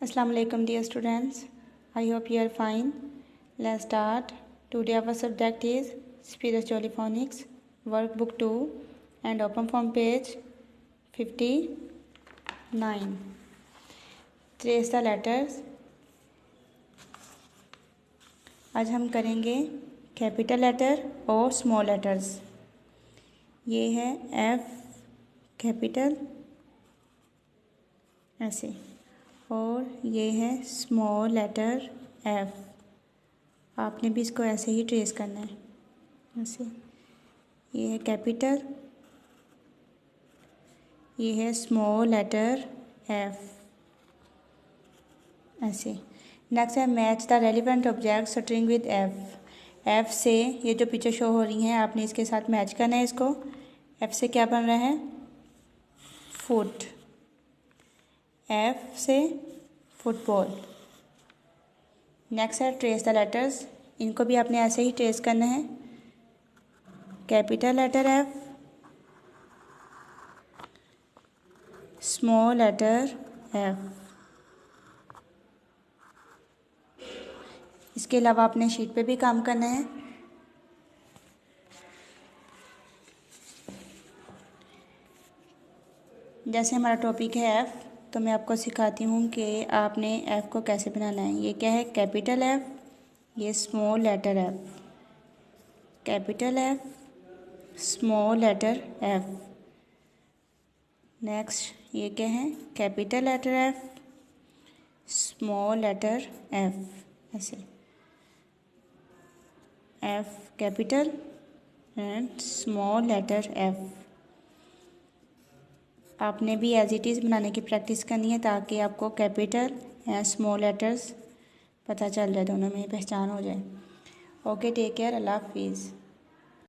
Assalamu alaikum dear students. I hope you are fine. Let's start. Today our subject is Spiritual Phonics, workbook 2 and open from page 59. Trace the letters. आज हम करेंगे capital letter और small letters. ये है F capital ऐसे, और ये है स्मॉल लेटर F। आपने भी इसको ऐसे ही ट्रेस करना है, ऐसे। ये है कैपिटल, ये है स्मॉल लेटर F, ऐसे। नेक्स्ट है match the relevant object string with F से ये जो पिक्चर शो हो रही हैं आपने इसके साथ मैच करना है इसको। F से क्या बन रहा है? फुट। F से फुटबॉल। नेक्स्ट है ट्रेस द लेटर्स। इनको भी आपने ऐसे ही ट्रेस करना है। Capital letter F, small letter F। इसके अलावा आपने शीट पे भी काम करना है। जैसे हमारा टॉपिक है F, तो मैं आपको सिखाती हूँ कि आपने F को कैसे बनाना है। ये क्या है? कैपिटल F, ये small letter F। Capital F, small letter F। Next ये क्या है? Capital letter F, small letter F, ऐसे। F capital and small letter F। आपने भी एज इट इज़ बनाने की प्रैक्टिस करनी है ताकि आपको कैपिटल एंड स्मॉल लेटर्स पता चल जाए, दोनों में पहचान हो जाए। ओके, टेक केयर, अल्लाह हाफिज़।